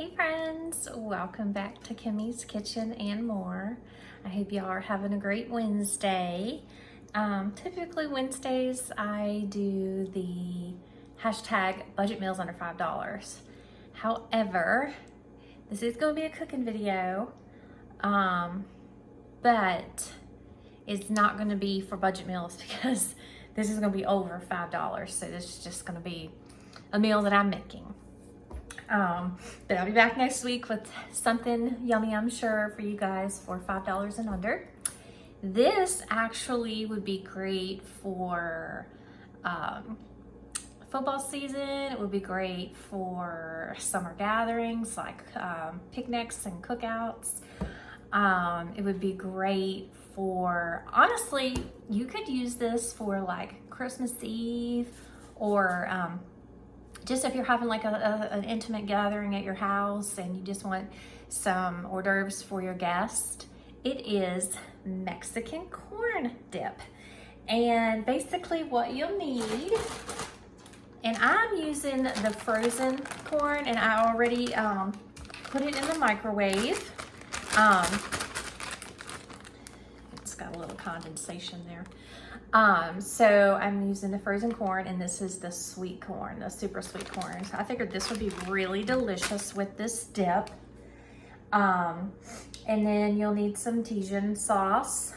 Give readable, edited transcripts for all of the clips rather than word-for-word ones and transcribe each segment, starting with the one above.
Hey friends, welcome back to Kimmy's Kitchen and More. I hope y'all are having a great Wednesday. Typically Wednesdays I do the hashtag budget meals under $5. However, this is going to be a cooking video, but it's not going to be for budget meals because this is going to be over $5. So this is just going to be a meal that I'm making. But I'll be back next week with something yummy, I'm sure, for you guys for $5 and under. This actually would be great for football season. It would be great for summer gatherings like picnics and cookouts. It would be great for, honestly, you could use this for like Christmas Eve or just if you're having like an intimate gathering at your house and you just want some hors d'oeuvres for your guest. It is Mexican corn dip. And basically what you'll need, and I'm using the frozen corn and I already put it in the microwave. It's got a little condensation there. So I'm using the frozen corn, and this is the sweet corn, the super sweet corn. So I figured this would be really delicious with this dip. And then you'll need some Tajin sauce.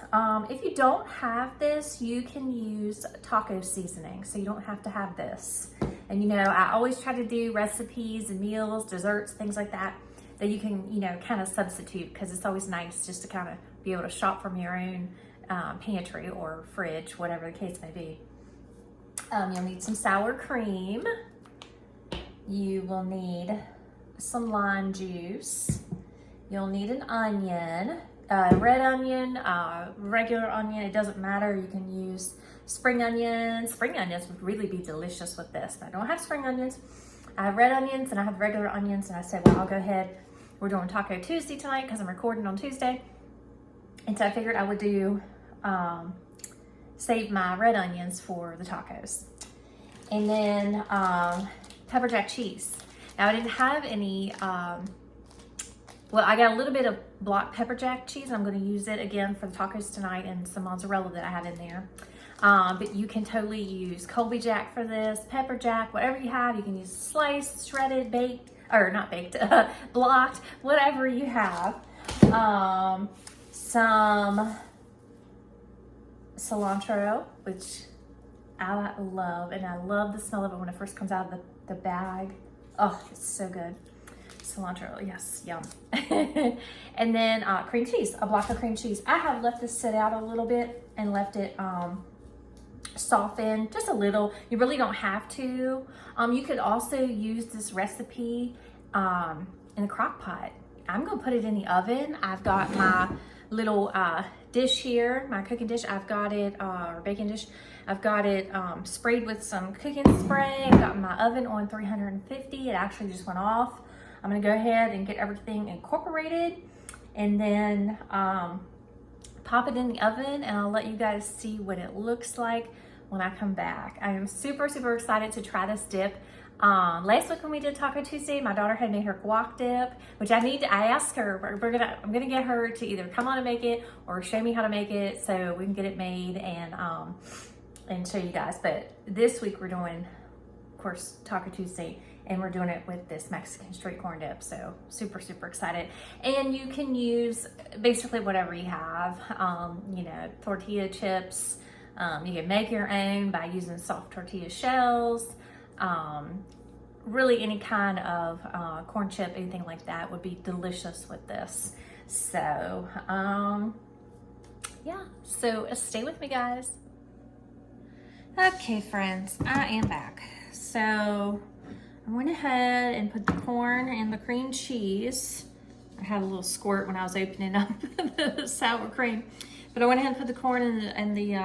If you don't have this, you can use taco seasoning, so you don't have to have this. And you know, I always try to do recipes and meals, desserts, things like that, that you can, you know, kind of substitute, because it's always nice just to kind of be able to shop from your own pantry or fridge, whatever the case may be. You'll need some sour cream. You will need some lime juice. You'll need an onion, red onion, regular onion, it doesn't matter. You can use spring onions. Spring onions would really be delicious with this, but I don't have spring onions. I have red onions and I have regular onions, and I said, well, I'll go ahead. We're doing Taco Tuesday tonight because I'm recording on Tuesday. And so I figured I would do save my red onions for the tacos. And then pepper jack cheese. Now I didn't have any, well, I got a little bit of block pepper jack cheese. I'm going to use it again for the tacos tonight, and some mozzarella that I have in there. But you can totally use Colby Jack for this, pepper jack, whatever you have. You can use sliced, shredded, baked, or not baked, blocked, whatever you have. Some cilantro, which I love, and I love the smell of it when it first comes out of the bag. Oh, it's so good. Cilantro, yes, yum. And then cream cheese, a block of cream cheese. I have left this sit out a little bit and left it soften just a little. You really don't have to. You could also use this recipe in a crock pot. I'm gonna put it in the oven. I've got my little dish here, my cooking dish. I've got it, or baking dish. I've got it sprayed with some cooking spray. I've got my oven on 350. It actually just went off. I'm gonna go ahead and get everything incorporated, and then pop it in the oven, and I'll let you guys see what it looks like when I come back. I am super, super excited to try this dip. Last week when we did Taco Tuesday, my daughter had made her guac dip, which I asked her, I'm gonna get her to either come on and make it or show me how to make it so we can get it made and show you guys. But this week we're doing, of course, Taco Tuesday, and we're doing it with this Mexican street corn dip. So super, super excited. And you can use basically whatever you have, you know, tortilla chips. You can make your own by using soft tortilla shells. Really any kind of corn chip, anything like that would be delicious with this. So yeah, so stay with me, guys. Okay friends, I am back. So I went ahead and put the corn and the cream cheese. I had a little squirt when I was opening up the sour cream, but I went ahead and put the corn and the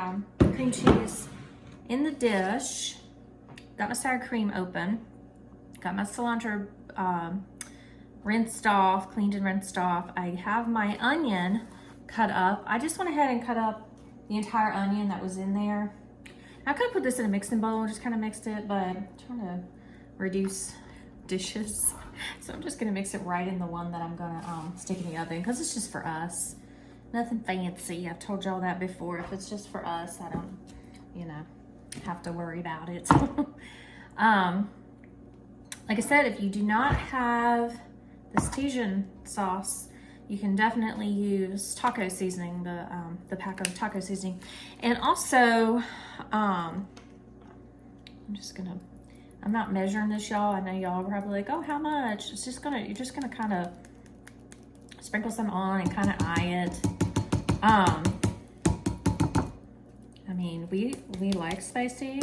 cream cheese in the dish. Got my sour cream open. Got my cilantro rinsed off, cleaned and rinsed off. I have my onion cut up. I just went ahead and cut up the entire onion that was in there. I could have put this in a mixing bowl and just kind of mixed it, but I'm trying to reduce dishes. So I'm just gonna mix it right in the one that I'm gonna stick in the oven, because it's just for us. Nothing fancy. I've told y'all that before. If it's just for us, I don't, you know, have to worry about it. Like I said, if you do not have this Tajin sauce, you can definitely use taco seasoning, the pack of taco seasoning. And also, I'm not measuring this, y'all. I know y'all are probably like, oh, how much? You're just gonna kind of sprinkle some on and kind of eye it. I mean, we like spicy,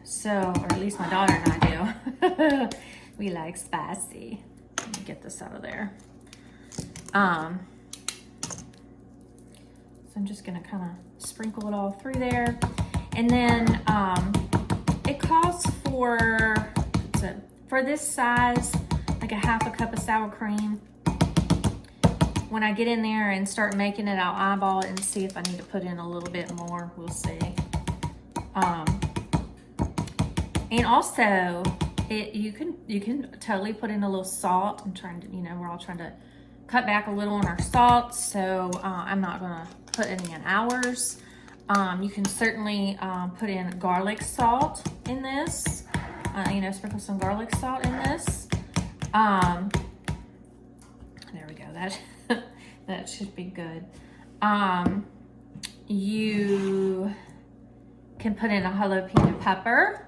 so, or at least my daughter and I do. We like spicy. Let me get this out of there. So I'm just gonna kind of sprinkle it all through there. And then it calls for this size, like a half a cup of sour cream. When I get in there and start making it, I'll eyeball it and see if I need to put in a little bit more. We'll see. And also, you can totally put in a little salt. I'm trying to, you know, we're all trying to cut back a little on our salt, so I'm not gonna put any in ours. You can certainly put in garlic salt in this. You know, sprinkle some garlic salt in this. There we go. That should be good. You can put in a jalapeno pepper.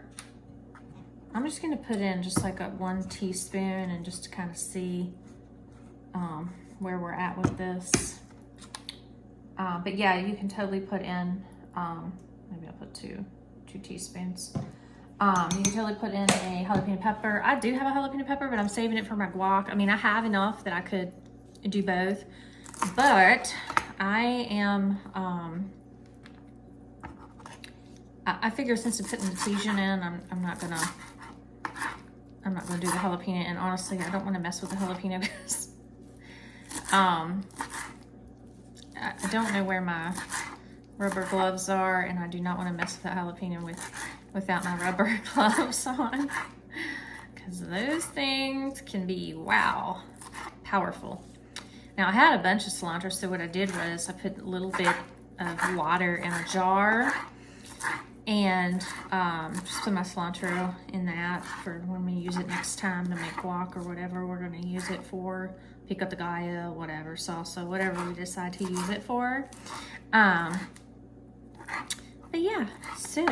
I'm just gonna put in just like a 1 teaspoon and just to kind of see where we're at with this. But yeah, you can totally put in, maybe I'll put two teaspoons. You can totally put in a jalapeno pepper. I do have a jalapeno pepper, but I'm saving it for my guac. I mean, I have enough that I could do both, but I am, I figure since I'm putting the Tajin in, I'm not gonna do the jalapeno. And honestly, I don't want to mess with the jalapeno because I don't know where my rubber gloves are, and I do not want to mess with the jalapeno without my rubber gloves on, because those things can be, wow, powerful. Now I had a bunch of cilantro, so what I did was I put a little bit of water in a jar and just put my cilantro in that for when we use it next time to make guac or whatever we're going to use it for, pico de gallo, whatever, salsa, whatever we decide to use it for. But yeah, so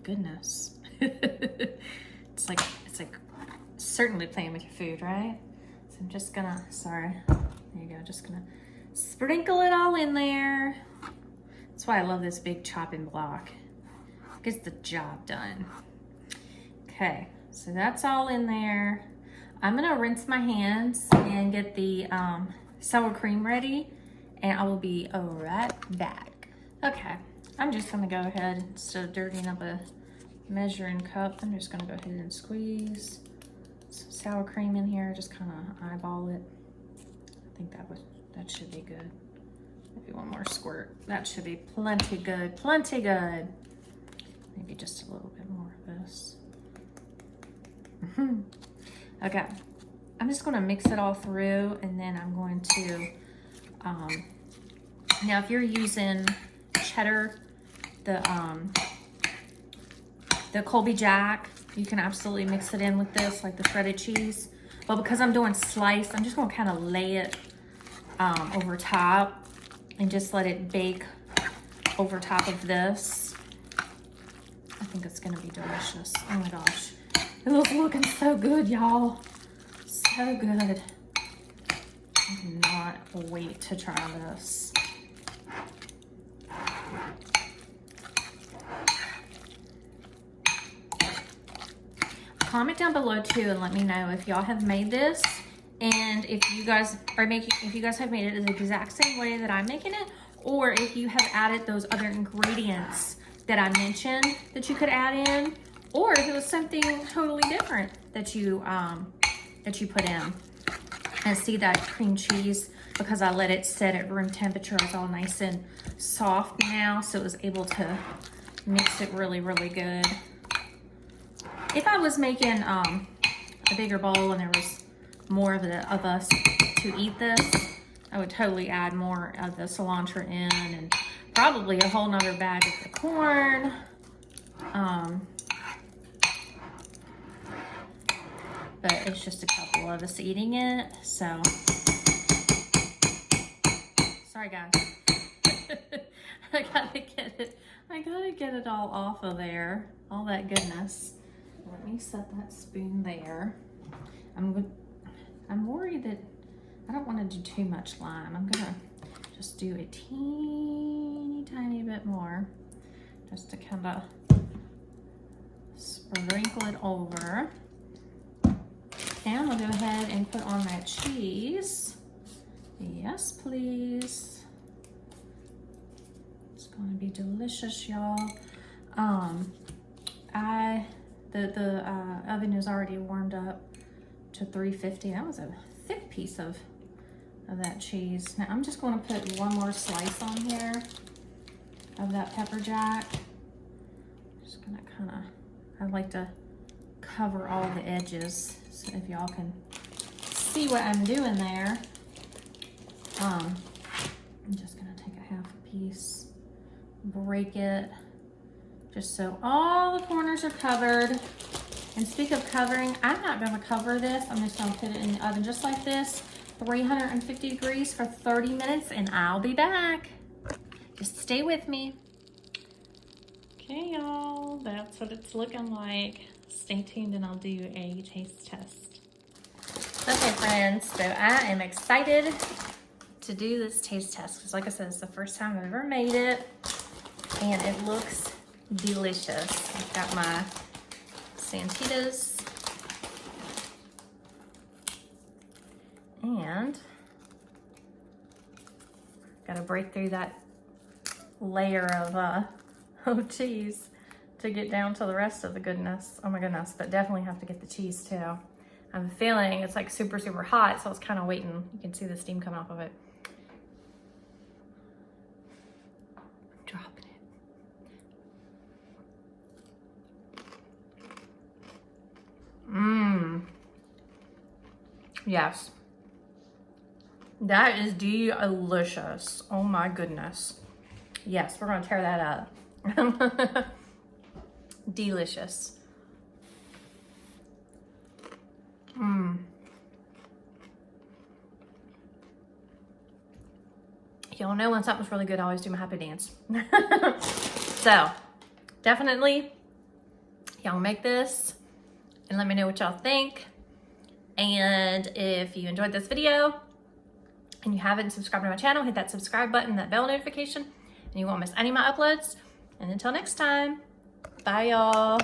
goodness. it's like certainly playing with your food, right? So I'm just gonna, sorry, there you go, just gonna sprinkle it all in there. That's why I love this big chopping block. Gets the job done. Okay, so that's all in there. I'm gonna rinse my hands and get the sour cream ready, and I will be right back. Okay, I'm just gonna go ahead, instead of dirtying up a measuring cup, I'm just gonna go ahead and squeeze some sour cream in here, just kind of eyeball it. I think that should be good. Maybe one more squirt. That should be plenty good, plenty good. Maybe just a little bit more of this. Okay, I'm just gonna mix it all through, and then I'm going to, now if you're using cheddar, the Colby Jack, you can absolutely mix it in with this, like the shredded cheese. But because I'm doing sliced, I'm just gonna kind of lay it over top and just let it bake over top of this. I think it's gonna be delicious. Oh my gosh. It was looking so good, y'all. So good. I cannot wait to try this. Comment down below too and let me know if y'all have made this, and if you guys have made it the exact same way that I'm making it, or if you have added those other ingredients that I mentioned that you could add in, or if it was something totally different that you put in. And see that cream cheese, because I let it set at room temperature, it's all nice and soft now, so it was able to mix it really, really good. If I was making a bigger bowl and there was more of us to eat this, I would totally add more of the cilantro in, and probably a whole nother bag of the corn. But it's just a couple of us eating it, so. Sorry guys. I gotta get it all off of there. All that goodness. Let me set that spoon there. I'm worried that I don't want to do too much lime. I'm gonna just do a teeny tiny bit more, just to kind of sprinkle it over. And we'll go ahead and put on that cheese. Yes, please. It's gonna be delicious, y'all. The oven is already warmed up to 350. That was a thick piece of that cheese. Now I'm just going to put one more slice on here of that pepper jack. Just gonna kind of, I like to cover all the edges so if y'all can see what I'm doing there. I'm just gonna take a half a piece, break it, just so all the corners are covered. And speak of covering, I'm not gonna cover this. I'm just gonna put it in the oven just like this, 350 degrees for 30 minutes, and I'll be back. Just stay with me. Okay, y'all, that's what it's looking like. Stay tuned and I'll do a taste test. Okay, friends, so I am excited to do this taste test because, like I said, it's the first time I've ever made it, and it looks delicious. I've got my Santitas, and gotta break through that layer of cheese to get down to the rest of the goodness. Oh my goodness, but definitely have to get the cheese too. I have a feeling it's like super, super hot, so I was kind of waiting. You can see the steam coming off of it. I'm dropping it. Yes. That is delicious. Oh my goodness. Yes, we're gonna tear that up. Delicious. Y'all know when something's really good, I always do my happy dance. So, definitely, y'all make this and let me know what y'all think. And if you enjoyed this video and you haven't subscribed to my channel, hit that subscribe button, that bell notification, and you won't miss any of my uploads. And until next time, bye y'all.